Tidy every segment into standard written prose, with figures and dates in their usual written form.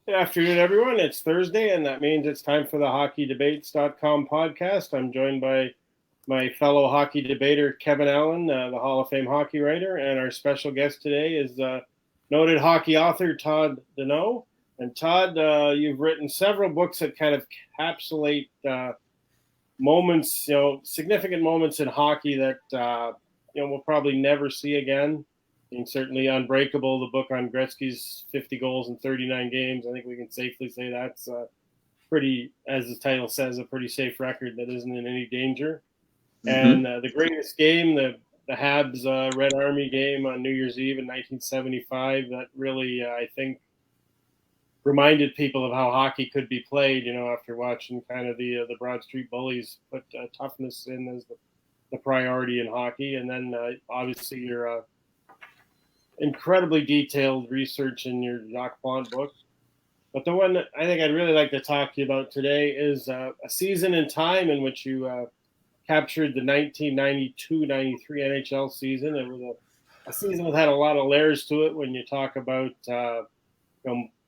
Good afternoon, everyone. It's Thursday, and that means it's time for the hockeydebates.com podcast. I'm joined by my fellow hockey debater, Kevin Allen, the Hall of Fame hockey writer, and our special guest today is noted hockey author Todd Denault. And Todd, you've written several books that kind of encapsulate moments, significant moments in hockey that we'll probably never see again. And certainly Unbreakable, the book on Gretzky's 50 goals in 39 games. I think we can safely say that's pretty, as the title says, a pretty safe record that isn't in any danger. Mm-hmm. And The Greatest Game, the Habs Red Army game on New Year's Eve in 1975, that really, I think, reminded people of how hockey could be played, after watching kind of the Broad Street Bullies put toughness in as the priority in hockey. And then obviously your incredibly detailed research in your Jacques Plante book. But the one that I think I'd really like to talk to you about today is a season in time in which you captured the 1992-93 NHL season. It was a season that had a lot of layers to it when you talk about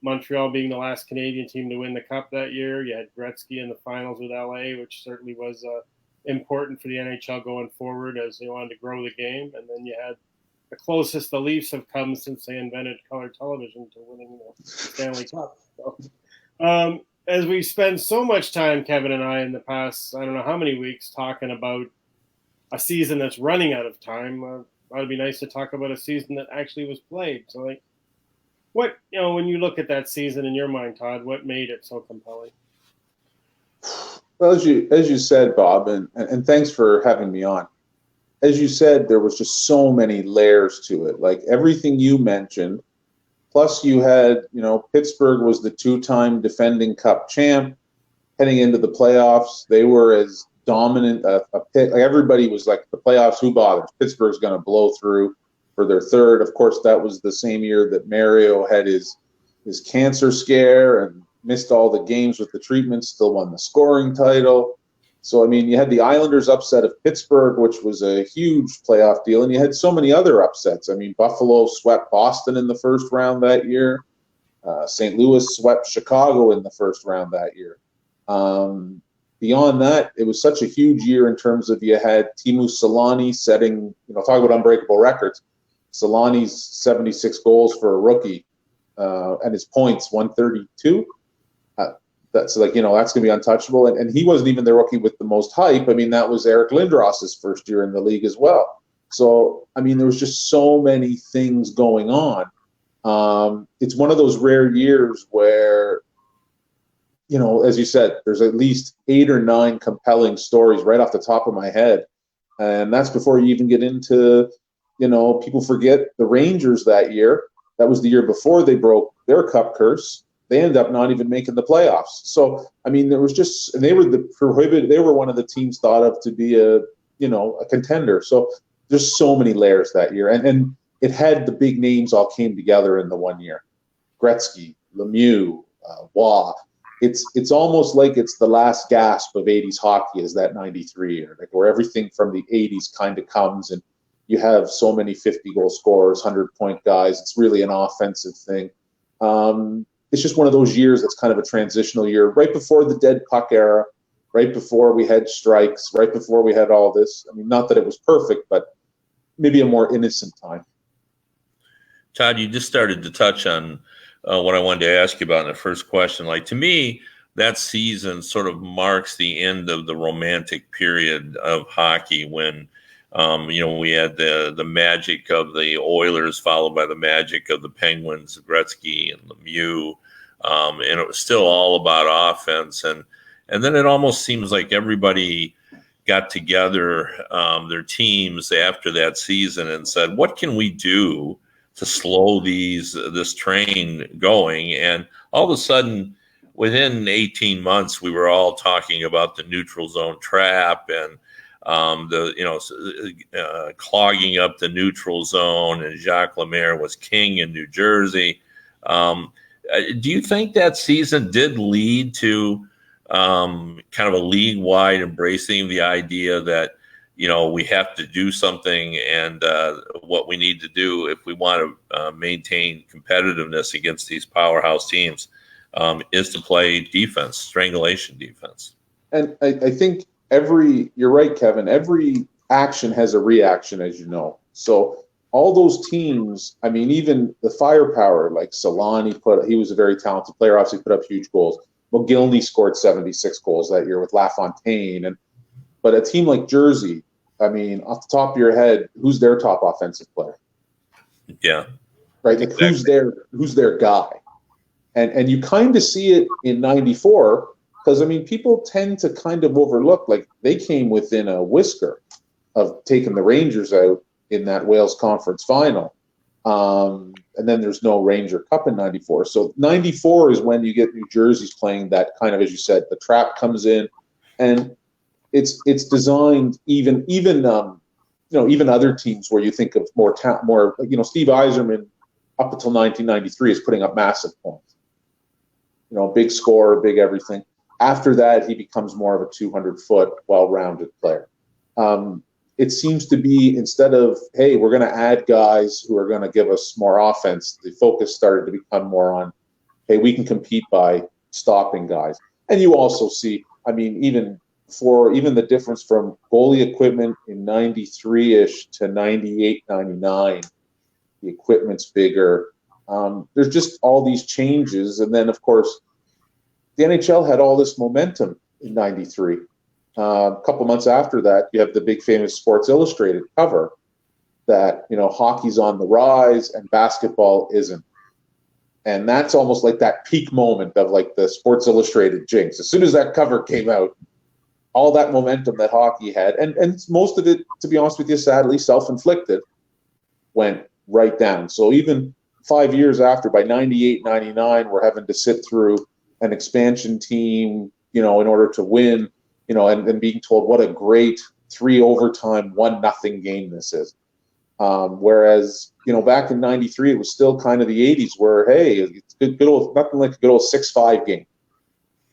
Montreal being the last Canadian team to win the Cup that year. You had Gretzky in the finals with LA, which certainly was important for the NHL going forward as they wanted to grow the game. And then you had the closest the Leafs have come since they invented color television to winning the Stanley Cup. So, as we spend so much time, Kevin and I, in the past, I don't know how many weeks, talking about a season that's running out of time, it'd be nice to talk about a season that actually was played. So, what, when you look at that season in your mind, Todd, what made it so compelling? Well, as you said, Bob, and thanks for having me on. As you said, there was just so many layers to it. Like everything you mentioned, plus you had, Pittsburgh was the two-time defending Cup champ. Heading into the playoffs, they were as dominant a pit. Like everybody was like, the playoffs, who bothers? Pittsburgh's going to blow through for their third. Of course, that was the same year that Mario had his cancer scare and missed all the games with the treatment, still won the scoring title. So, I mean, you had the Islanders upset of Pittsburgh, which was a huge playoff deal, and you had so many other upsets. I mean, Buffalo swept Boston in the first round that year. St. Louis swept Chicago in the first round that year. Beyond that, it was such a huge year in terms of you had Teemu Selanne setting, talk about unbreakable records. Selanne's 76 goals for a rookie and his points, 132. That's that's going to be untouchable. And he wasn't even the rookie with the most hype. I mean, that was Eric Lindros's first year in the league as well. So, I mean, there was just so many things going on. It's one of those rare years where, as you said, there's at least 8 or 9 compelling stories right off the top of my head. And that's before you even get into, people forget the Rangers that year. That was the year before they broke their cup curse. They ended up not even making the playoffs. So, I mean, there was just, and they were one of the teams thought of to be a contender. So there's so many layers that year. And it had the big names all came together in the one year. Gretzky, Lemieux, Waugh. It's almost like it's the last gasp of 80s hockey is that 93 year, like where everything from the 80s kind of comes and you have so many 50-goal scorers, 100-point guys. It's really an offensive thing. It's just one of those years that's kind of a transitional year, right before the dead puck era, right before we had strikes, right before we had all this. I mean, not that it was perfect, but maybe a more innocent time. Todd, you just started to touch on what I wanted to ask you about in the first question. Like, to me, that season sort of marks the end of the romantic period of hockey when, we had the magic of the Oilers followed by the magic of the Penguins, Gretzky and Lemieux. And it was still all about offense. And then it almost seems like everybody got together, their teams after that season and said, what can we do to slow this train going? And all of a sudden, within 18 months, we were all talking about the neutral zone trap and clogging up the neutral zone, and Jacques Lemaire was king in New Jersey. Do you think that season did lead to kind of a league-wide embracing the idea that, we have to do something and what we need to do if we want to maintain competitiveness against these powerhouse teams? is to play defense, strangulation defense. And I think you're right, Kevin, every action has a reaction, as you know. So all those teams, I mean, even the firepower, like Solani he was a very talented player, obviously put up huge goals. McGillney scored 76 goals that year with LaFontaine. But a team like Jersey, I mean, off the top of your head, who's their top offensive player? Yeah. Right? Like exactly. Who's their guy? And you kind of see it in 94, because, I mean, people tend to kind of overlook, like, they came within a whisker of taking the Rangers out in that Wales Conference final. And then there's no Ranger Cup in 94. So 94 is when you get New Jersey's playing that kind of, as you said, the trap comes in, and it's designed even other teams where you think of more, Steve Yzerman up until 1993 is putting up massive points. Big scorer, big everything. After that, he becomes more of a 200-foot, well-rounded player. It seems to be, instead of, hey, we're going to add guys who are going to give us more offense, the focus started to become more on, hey, we can compete by stopping guys. And you also see, I mean, even the difference from goalie equipment in 93-ish to 98, 99, the equipment's bigger. There's just all these changes. And then, of course, the NHL had all this momentum in 93. A couple months after that, you have the big famous Sports Illustrated cover that, hockey's on the rise and basketball isn't. And that's almost like that peak moment of like the Sports Illustrated jinx. As soon as that cover came out, all that momentum that hockey had, and most of it, to be honest with you, sadly self-inflicted, went right down. So even 5 years after, by 98, 99, we're having to sit through an expansion team, in order to win, and being told what a great 3 overtime, 1-0 game this is. Whereas, back in 93, it was still kind of the 80s where, hey, it's good old, nothing like a good old 6-5 game.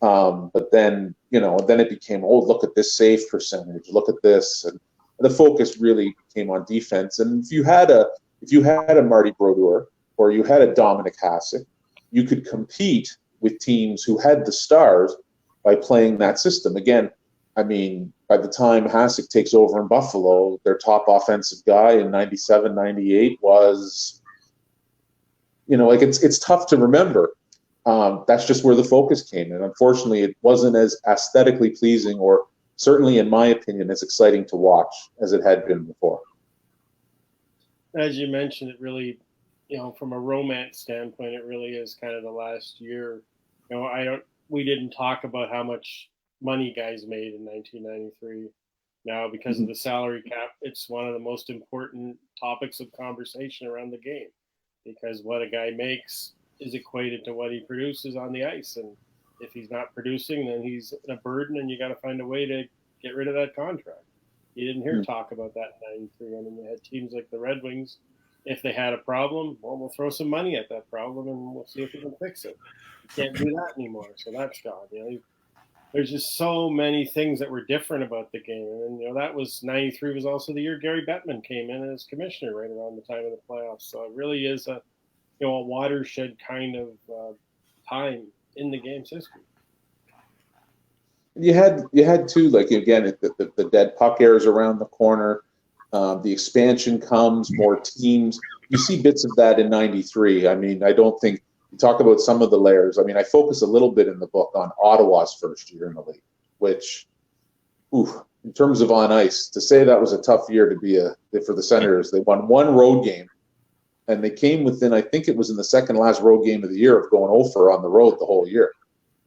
But then, then it became, oh, look at this save percentage, look at this. And the focus really came on defense. And if you had a Marty Brodeur or you had a Dominic Hasek, you could compete with teams who had the stars by playing that system. Again, I mean, by the time Hasek takes over in Buffalo, their top offensive guy in 97, 98 was, it's tough to remember. That's just where the focus came. And unfortunately, it wasn't as aesthetically pleasing, or certainly, in my opinion, as exciting to watch as it had been before. As you mentioned, it really, from a romance standpoint, it really is kind of the last year. We didn't talk about how much money guys made in 1993. Now, because of the salary cap, it's one of the most important topics of conversation around the game, because what a guy makes is equated to what he produces on the ice. And if he's not producing, then he's a burden, and you got to find a way to get rid of that contract. You didn't hear talk about that in 93. I mean, you had teams like the Red Wings. If they had a problem, well, we'll throw some money at that problem and we'll see if we can fix it. You can't do that anymore, so that's gone. There's just so many things that were different about the game. And, that was 93 was also the year Gary Bettman came in as commissioner right around the time of the playoffs. So it really is a watershed kind of time in the game's history. You had too, like, again, the dead puck airs around the corner. The expansion comes, more teams. You see bits of that in 93. I mean, I don't think you talk about some of the layers. I mean, I focus a little bit in the book on Ottawa's first year in the league, which, in terms of on ice, to say that was a tough year for the Senators. They won one road game, and they came within, I think it was in the second last road game of the year, of going 0-for on the road the whole year.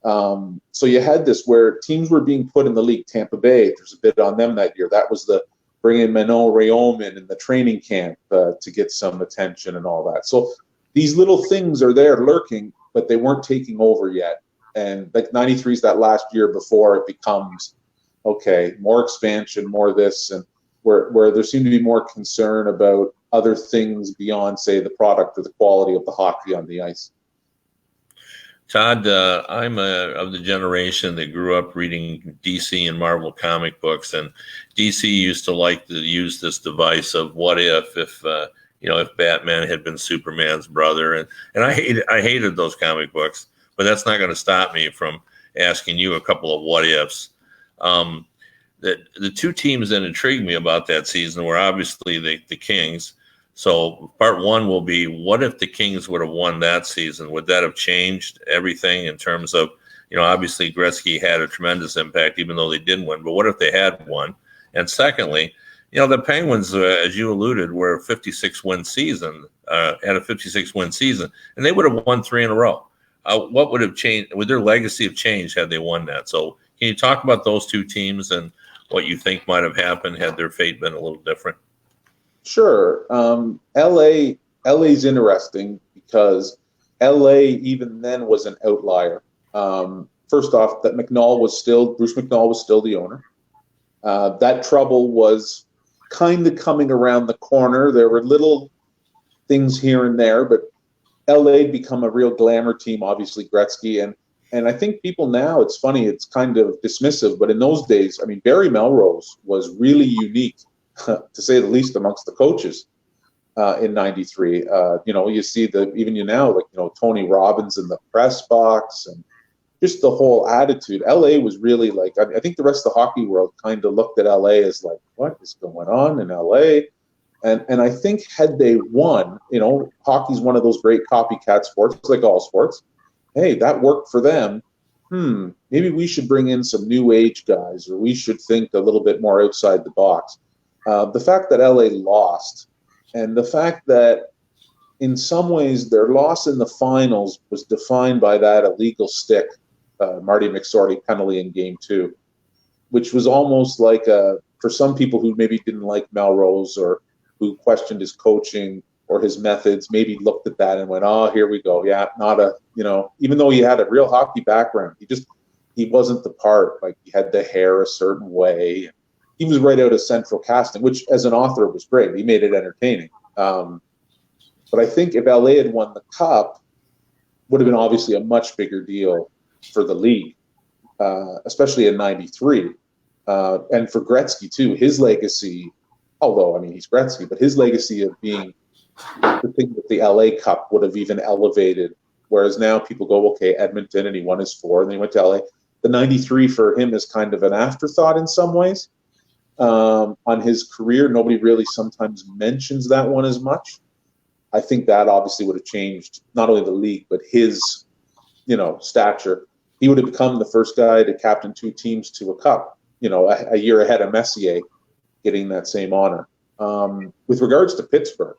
So you had this where teams were being put in the league. Tampa Bay, there's a bit on them that year. That was the bringing Manon Rhéaume in the training camp to get some attention and all that. So these little things are there lurking, but they weren't taking over yet. And like 93 is that last year before it becomes, okay, more expansion, more this, and where there seemed to be more concern about other things beyond, say, the product or the quality of the hockey on the ice. Todd, I'm of the generation that grew up reading DC and Marvel comic books, and DC used to like to use this device of what if Batman had been Superman's brother, and I hated those comic books. But that's not going to stop me from asking you a couple of what ifs. The two teams that intrigued me about that season were obviously the Kings. So part one will be, what if the Kings would have won that season? Would that have changed everything in terms of, obviously Gretzky had a tremendous impact even though they didn't win, but what if they had won? And secondly, the Penguins, as you alluded, were a 56-win season, had a 56-win season, and they would have won 3 in a row. What would have changed? Would their legacy have changed had they won that? So can you talk about those two teams and what you think might have happened had their fate been a little different? Sure. LA's interesting because LA even then was an outlier. First off, that Bruce McNall was still the owner. That trouble was kind of coming around the corner. There were little things here and there, but LA had become a real glamour team, obviously Gretzky. And I think people now, it's funny, it's kind of dismissive, but in those days, I mean, Barry Melrose was really unique, to say the least, amongst the coaches in '93. You see Tony Robbins in the press box and just the whole attitude. LA was really like, I think the rest of the hockey world kind of looked at LA as like, what is going on in LA? And I think had they won, hockey's one of those great copycat sports, like all sports. Hey, that worked for them. Maybe we should bring in some new age guys, or we should think a little bit more outside the box. The fact that LA lost, and the fact that in some ways their loss in the finals was defined by that illegal stick, Marty McSorley penalty in Game 2, which was almost like for some people who maybe didn't like Melrose or who questioned his coaching or his methods, maybe looked at that and went, oh, here we go. Yeah, even though he had a real hockey background, he wasn't the part. Like, he had the hair a certain way. He was right out of central casting, which as an author was great. He made it entertaining. But I think if LA had won the cup, would have been obviously a much bigger deal for the league, especially in '93. And for Gretzky too, his legacy, although, I mean, he's Gretzky, but his legacy of being the thing with the LA Cup would have even elevated. Whereas now people go, okay, Edmonton, and he won his 4, and then he went to LA. The '93 for him is kind of an afterthought in some ways. On his career, nobody really sometimes mentions that one as much. I think that obviously would have changed not only the league, but his, stature. He would have become the first guy to captain 2 teams to a cup, a year ahead of Messier getting that same honor. With regards to Pittsburgh,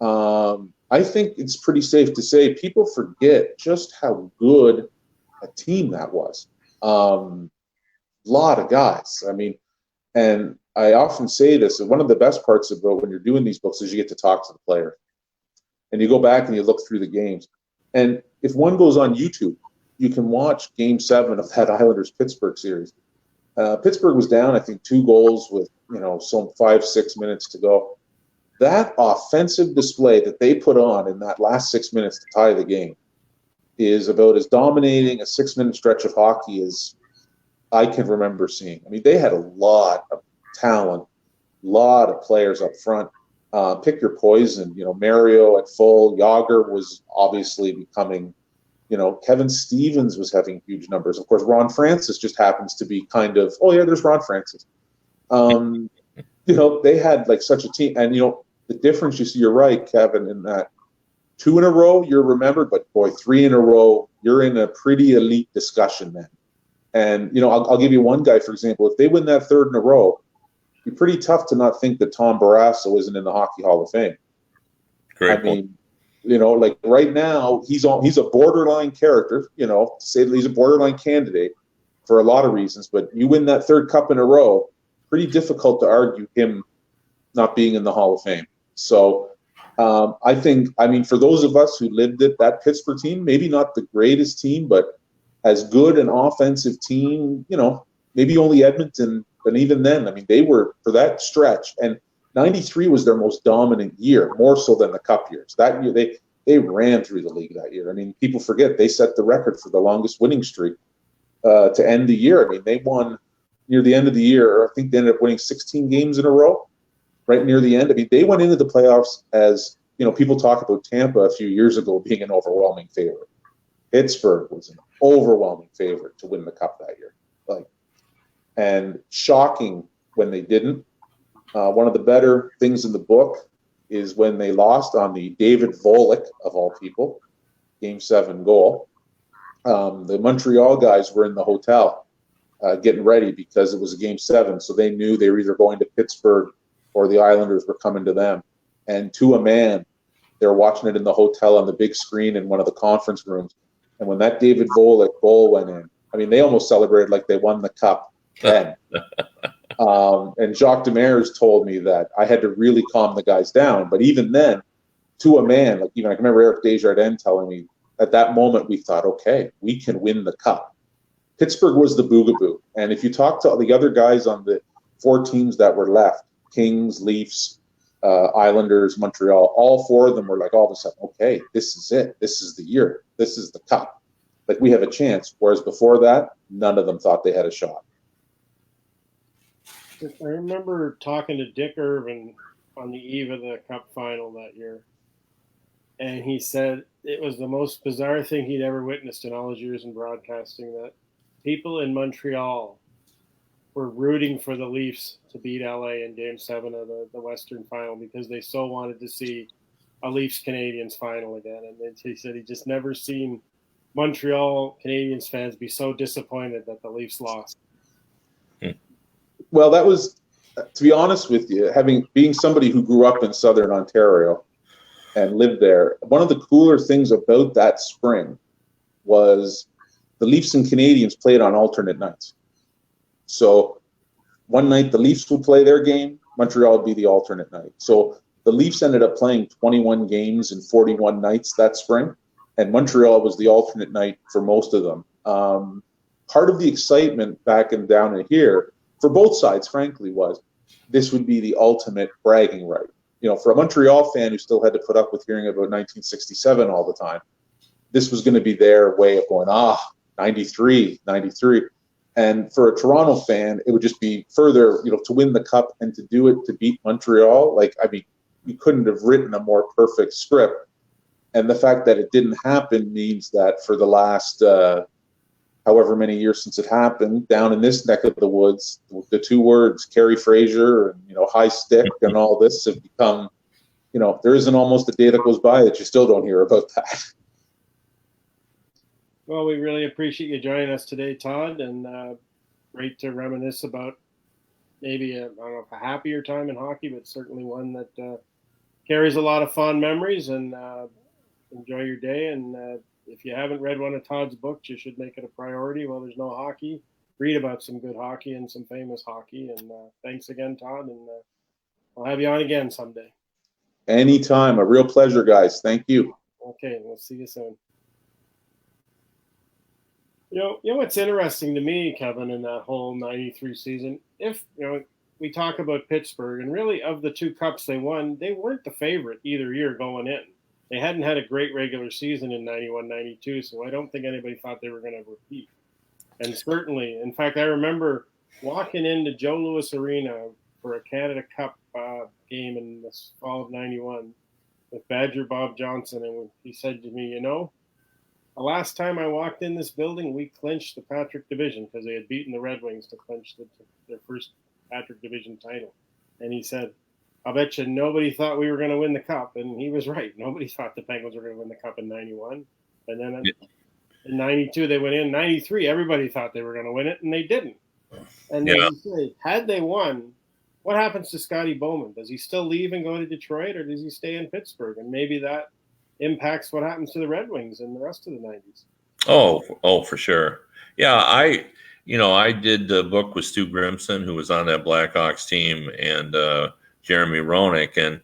I think it's pretty safe to say people forget just how good a team that was. Lot of guys. I mean, and I often say this, and one of the best parts about when you're doing these books is you get to talk to the player. And you go back and you look through the games. And if one goes on YouTube, you can watch Game 7 of that Islanders-Pittsburgh series. Pittsburgh was down, I think, 2 goals with, some 5-6 minutes to go. That offensive display that they put on in that last 6 minutes to tie the game is about as dominating a 6-minute stretch of hockey as I can remember seeing. I mean, they had a lot of talent, a lot of players up front. Pick your poison, Mario at full. Yager was obviously becoming, Kevin Stevens was having huge numbers. Of course, Ron Francis just happens to be kind of, oh yeah, there's Ron Francis. They had like such a team, and the difference you see, you're right, Kevin, in that 2 in a row, you're remembered, but boy, 3 in a row, you're in a pretty elite discussion then. And, I'll give you one guy, for example, if they win that 3rd in a row, it'd be pretty tough to not think that Tom Barrasso isn't in the Hockey Hall of Fame. Great. I mean, like right now, he's a borderline character, to say that he's a borderline candidate for a lot of reasons, but you win that 3rd cup in a row, pretty difficult to argue him not being in the Hall of Fame. So I think, for those of us who lived it, that Pittsburgh team, maybe not the greatest team, but as good an offensive team, maybe only Edmonton. But even then, they were, for that stretch, and '93 was their most dominant year, more so than the Cup years. That year, they ran through the league that year. People forget they set the record for the longest winning streak to end the year. They won near the end of the year. I think they ended up winning 16 games in a row, right near the end. They went into the playoffs as, people talk about Tampa a few years ago being an overwhelming favorite. Pittsburgh was an overwhelming favorite to win the cup that year. And shocking when they didn't. One of the better things in the book is when they lost on the David Volek, of all people, Game 7 goal. The Montreal guys were in the hotel getting ready because it was a Game 7, so they knew they were either going to Pittsburgh or the Islanders were coming to them. And to a man, they were watching it in the hotel on the big screen in one of the conference rooms. And when that David Volek goal went in, I mean, they almost celebrated like they won the cup then. And Jacques Demers told me that I had to really calm the guys down. But even then, to a man, like even I can remember Eric Desjardins telling me at that moment, we thought, okay, we can win the cup. Pittsburgh was the boogaboo. And if you talk to the other guys on the 4 teams that were left, Kings, Leafs, Islanders, Montreal, all 4 of them were like all of a sudden, okay, this is it. This is the year. This is the cup. Like we have a chance. Whereas before that, none of them thought they had a shot. I remember talking to Dick Irvin on the eve of the cup final that year. And he said it was the most bizarre thing he'd ever witnessed in all his years in broadcasting, that people in Montreal were rooting for the Leafs to beat LA in Game 7 of the Western Final because they so wanted to see a Leafs-Canadiens final again. And he said he just never seen Montreal Canadiens fans be so disappointed that the Leafs lost. Well, that was, to be honest with you, being somebody who grew up in Southern Ontario and lived there, one of the cooler things about that spring was the Leafs and Canadiens played on alternate nights. So one night the Leafs would play their game, Montreal would be the alternate night. So the Leafs ended up playing 21 games in 41 nights that spring, and Montreal was the alternate night for most of them. Part of the excitement back and down in here, for both sides, frankly, was this would be the ultimate bragging right. You know, for a Montreal fan who still had to put up with hearing about 1967 all the time, this was going to be their way of going, 93. And for a Toronto fan, it would just be further, to win the cup and to do it, to beat Montreal. You couldn't have written a more perfect script. And the fact that it didn't happen means that for the last however many years since it happened, down in this neck of the woods, the 2 words, Carey Fraser and, high stick and all this have become, there isn't almost a day that goes by that you still don't hear about that. Well, we really appreciate you joining us today, Todd, and great to reminisce about maybe a happier time in hockey, but certainly one that carries a lot of fond memories. And enjoy your day. And if you haven't read one of Todd's books, you should make it a priority. While there's no hockey, read about some good hockey and some famous hockey. And thanks again, Todd, and I'll have you on again someday. Anytime. A real pleasure, guys. Thank you. Okay, we'll see you soon. You know what's interesting to me, Kevin, in that whole 93 season, if, we talk about Pittsburgh, and really of the 2 cups they won, they weren't the favorite either year going in. They hadn't had a great regular season in 91, 92, so I don't think anybody thought they were going to repeat. And certainly, in fact, I remember walking into Joe Louis Arena for a Canada Cup game in the fall of 91 with Badger Bob Johnson, and he said to me, the last time I walked in this building, we clinched the Patrick Division because they had beaten the Red Wings to clinch their first Patrick Division title. And he said, I'll bet you nobody thought we were going to win the cup. And he was right. Nobody thought the Penguins were going to win the cup in 91. And then in 92, they went in. 93, everybody thought they were going to win it, and they didn't. And then you say, had they won, what happens to Scotty Bowman? Does he still leave and go to Detroit, or does he stay in Pittsburgh? And maybe that impacts what happens to the Red Wings in the rest of the 90s. Oh, for sure. Yeah, I did the book with Stu Grimson, who was on that Blackhawks team, and Jeremy Roenick, and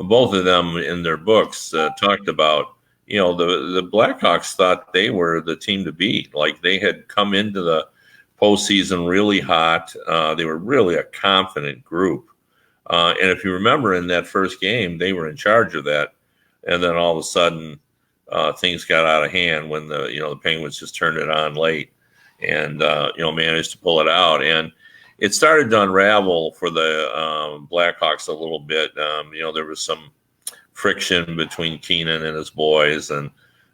both of them in their books talked about, the Blackhawks thought they were the team to beat. Like, they had come into the postseason really hot. They were really a confident group. And if you remember, in that first game, they were in charge of that. And then all of a sudden, things got out of hand when the Penguins just turned it on late and, managed to pull it out. And it started to unravel for the Blackhawks a little bit. There was some friction between Keenan and his boys, and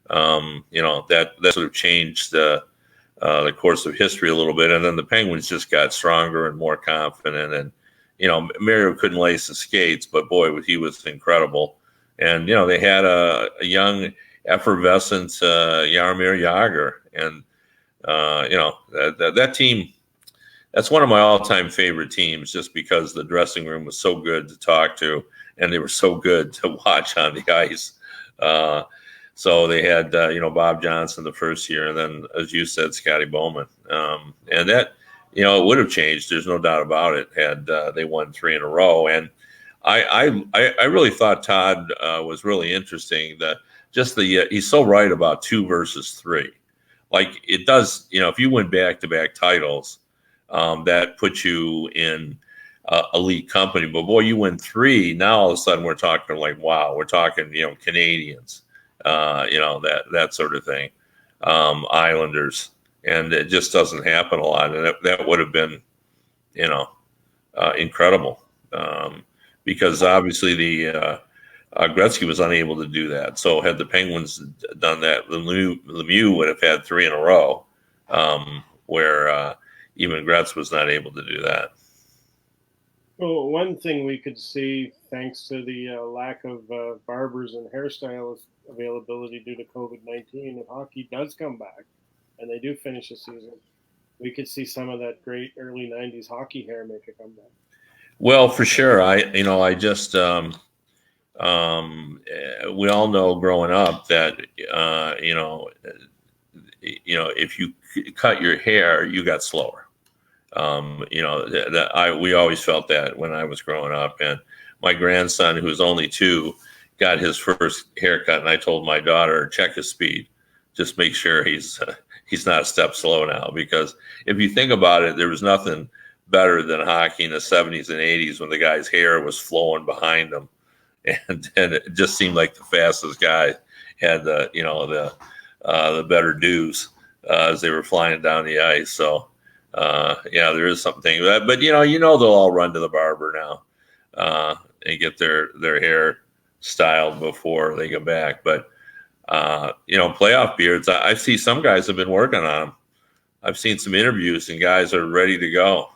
That sort of changed the course of history a little bit. And then the Penguins just got stronger and more confident. And, Mario couldn't lace the skates, but boy, he was incredible. And, they had a young, effervescent Jaromir Jagr. And, that team, that's one of my all-time favorite teams just because the dressing room was so good to talk to and they were so good to watch on the ice. So they had, Bob Johnson the first year, and then, as you said, Scotty Bowman. And that, it would have changed. There's no doubt about it had they won 3 in a row. And I really thought Todd was really interesting. He's so right about 2 versus 3. Like it does, if you win back-to-back titles, that puts you in elite company. But boy, you win 3. Now all of a sudden we're talking like, wow, we're talking, Canadians. That sort of thing, Islanders, and it just doesn't happen a lot. And that would have been, incredible because obviously the Gretzky was unable to do that. So had the Penguins done that, Lemieux would have had 3 in a row, where even Gretz was not able to do that. Well, one thing we could see, thanks to the lack of barbers and hairstylists availability due to COVID-19, if hockey does come back and they do finish the season, we could see some of that great early 90s hockey hair make a comeback. Well, for sure. I just, we all know growing up that, if you cut your hair, you got slower. We always felt that when I was growing up, and my grandson, who's only 2, got his first haircut, and I told my daughter, check his speed, just make sure he's not a step slow now. Because if you think about it, there was nothing better than hockey in the 70s and 80s when the guy's hair was flowing behind him, and it just seemed like the fastest guy had the better dues as they were flying down the ice. So. There is something to that, but they'll all run to the barber now and get their hair styled before they go back. But playoff beards, I see some guys have been working on them. I've seen some interviews and guys are ready to go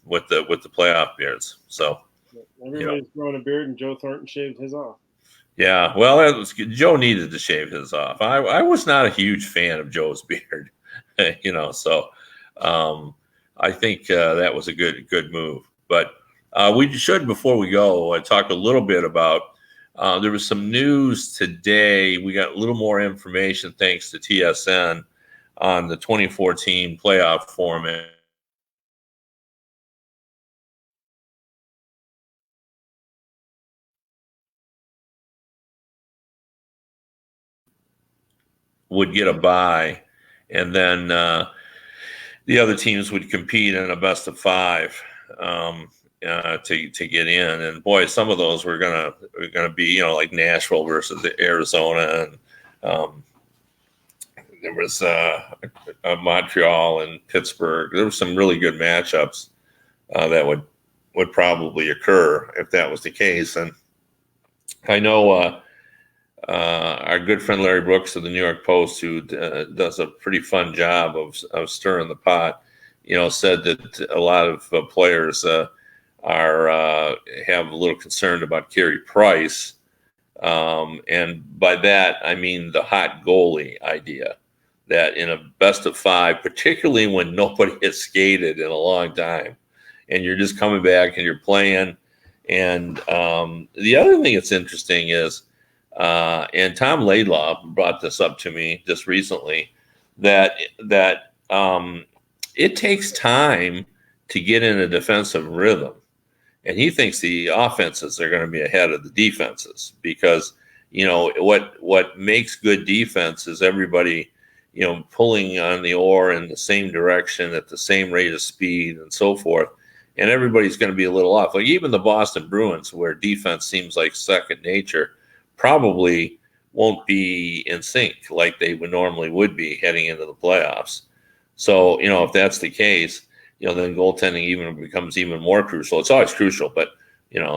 with the playoff beards. So everybody's growing a beard, and Joe Thornton shaved his off. Yeah, well, Joe needed to shave his off. I was not a huge fan of Joe's beard. So I think that was a good move. But we should, before we go, talk a little bit about there was some news today. We got a little more information thanks to TSN on the 2014 playoff format. Would get a bye, and then the other teams would compete in a best of 5 to get in. And boy, some of those were gonna be like Nashville versus Arizona, and there was Montreal and Pittsburgh. There were some really good matchups that would probably occur if that was the case. And I know. Our good friend Larry Brooks of the New York Post, who does a pretty fun job of stirring the pot, said that a lot of players have a little concern about Carey Price, and by that I mean the hot goalie idea. That in a best of 5, particularly when nobody has skated in a long time, and you're just coming back and you're playing, and the other thing that's interesting is. And Tom Laidlaw brought this up to me just recently, that it takes time to get in a defensive rhythm, and he thinks the offenses are going to be ahead of the defenses because what makes good defense is everybody pulling on the oar in the same direction at the same rate of speed and so forth, and everybody's going to be a little off. Like even the Boston Bruins, where defense seems like second nature, probably won't be in sync like they would be heading into the playoffs. So, if that's the case, then goaltending even becomes even more crucial. It's always crucial, but,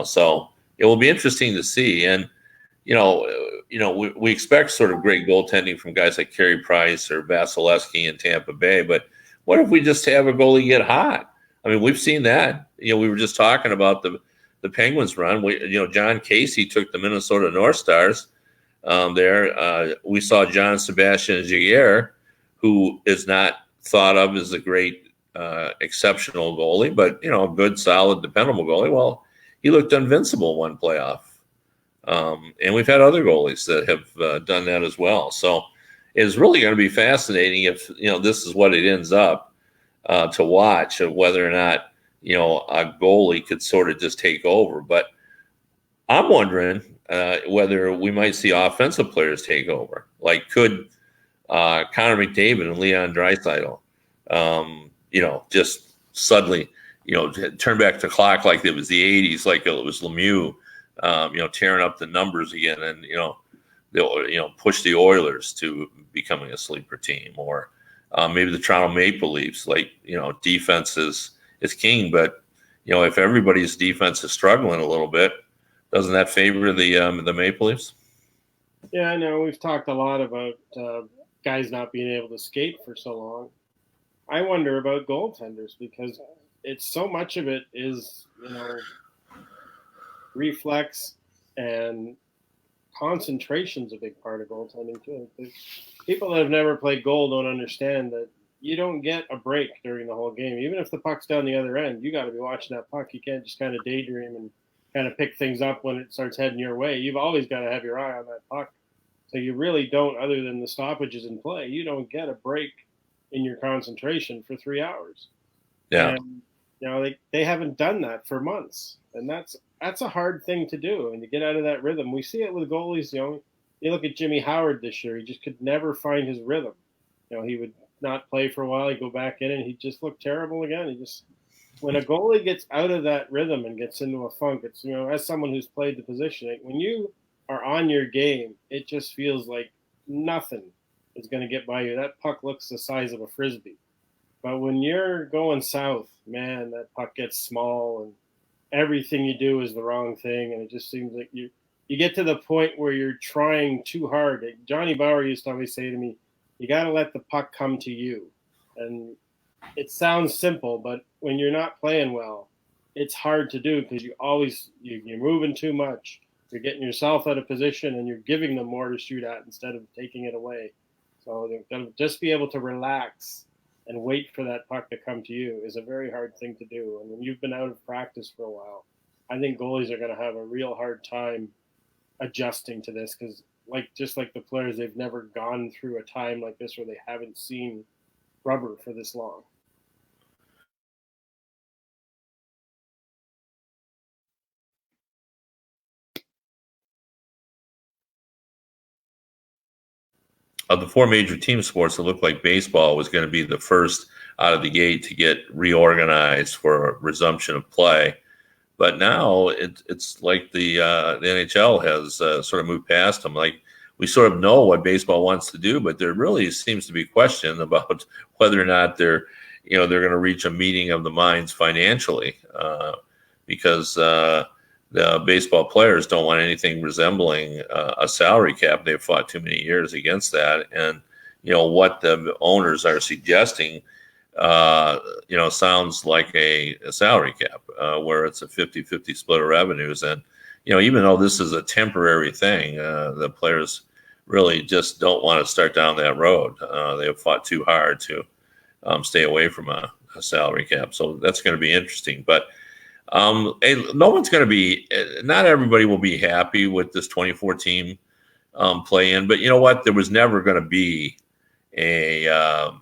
so it will be interesting to see. And, we expect sort of great goaltending from guys like Carey Price or Vasilevsky in Tampa Bay, but what if we just have a goalie get hot? I mean, we've seen that. We were just talking about the Penguins run. John Casey took the Minnesota North Stars there. We saw John Sebastian Jaguar, who is not thought of as a great, exceptional goalie, but a good, solid, dependable goalie. Well, he looked invincible one playoff. And we've had other goalies that have done that as well. So it's really going to be fascinating if, this is what it ends up to watch, of whether or not, a goalie could sort of just take over. But I'm wondering whether we might see offensive players take over. Like, could Connor McDavid and Leon Draisaitl, just suddenly, turn back the clock like it was the 80s, like it was Lemieux, tearing up the numbers again, and they'll push the Oilers to becoming a sleeper team, or maybe the Toronto Maple Leafs, like defense is king, but if everybody's defense is struggling a little bit, doesn't that favor the Maple Leafs? Yeah, I know we've talked a lot about guys not being able to skate for so long. I wonder about goaltenders, because it's so much of it is reflex, and concentration's a big part of goaltending too. People that have never played goal don't understand that you don't get a break during the whole game. Even if the puck's down the other end, you got to be watching that puck. You can't just kind of daydream and kind of pick things up when it starts heading your way. You've always got to have your eye on that puck. So you really don't, other than the stoppages in play, you don't get a break in your concentration for 3 hours. Yeah. And, they haven't done that for months. And that's a hard thing to do, and to get out of that rhythm. We see it with goalies. You look at Jimmy Howard this year; he just could never find his rhythm. He would not play for a while, he'd go back in, and he'd just look terrible again. When a goalie gets out of that rhythm and gets into a funk, it's as someone who's played the position, when you are on your game, it just feels like nothing is going to get by you. That puck looks the size of a frisbee, but when you're going south, man, that puck gets small, and everything you do is the wrong thing, and it just seems like you get to the point where you're trying too hard. Johnny Bauer used to always say to me, you got to let the puck come to you. And it sounds simple, but when you're not playing well, it's hard to do, because you're moving too much. You're getting yourself out of position, and you're giving them more to shoot at instead of taking it away. So just be able to relax and wait for that puck to come to you is a very hard thing to do. And when you've been out of practice for a while, I think goalies are going to have a real hard time adjusting to this, because just like the players, they've never gone through a time like this where they haven't seen rubber for this long. Of the four major team sports, it looked like baseball was going to be the first out of the gate to get reorganized for a resumption of play. But now it's like the NHL has sort of moved past them. Like, we sort of know what baseball wants to do, but there really seems to be question about whether or not they're going to reach a meeting of the minds financially, because the baseball players don't want anything resembling a salary cap. They've fought too many years against that, and what the owners are suggesting sounds like a salary cap, where it's a 50-50 split of revenues. And, even though this is a temporary thing, the players really just don't want to start down that road. They have fought too hard to stay away from a salary cap. So that's going to be interesting. But not everybody will be happy with this 24 team play-in. But you know what? There was never going to be a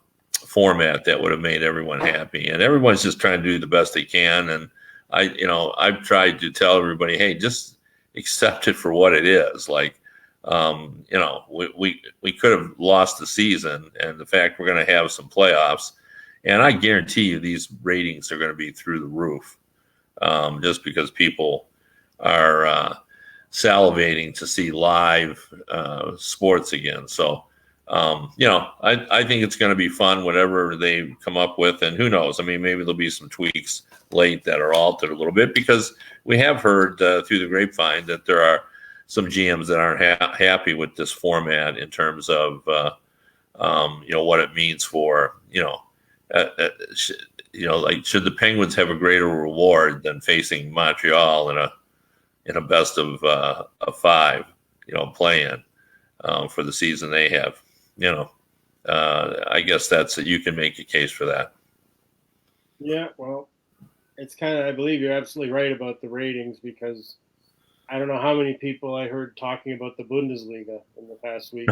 format that would have made everyone happy, and everyone's just trying to do the best they can. And I've tried to tell everybody, hey, just accept it for what it is. Like, we could have lost the season, and the fact we're going to have some playoffs, and I guarantee you these ratings are going to be through the roof, just because people are salivating to see live sports again. So, I think it's going to be fun, whatever they come up with, and who knows? I mean, maybe there'll be some tweaks late that are altered a little bit, because we have heard through the grapevine that there are some GMs that aren't happy with this format in terms of what it means for like should the Penguins have a greater reward than facing Montreal in a best of 5 play-in for the season they have. I guess you can make a case for that. Yeah, well, it's kind of, I believe you're absolutely right about the ratings, because I don't know how many people I heard talking about the Bundesliga in the past week.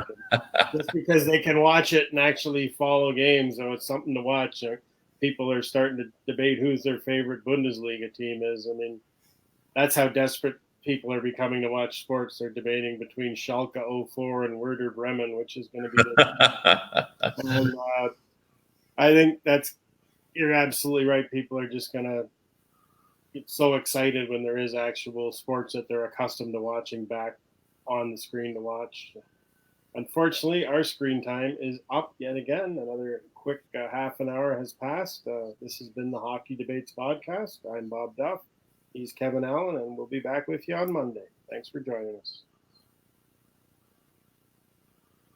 Just because they can watch it and actually follow games, so it's something to watch. People are starting to debate who's their favorite Bundesliga team is. I mean, that's how desperate people are becoming to watch sports. They're debating between Schalke 04 and Werder Bremen, which is going to be the and I think you're absolutely right. People are just going to get so excited when there is actual sports that they're accustomed to watching back on the screen to watch. Unfortunately, our screen time is up yet again. Another quick half an hour has passed. This has been the Hockey Debates podcast. I'm Bob Duff. He's Kevin Allen, and we'll be back with you on Monday. Thanks for joining us.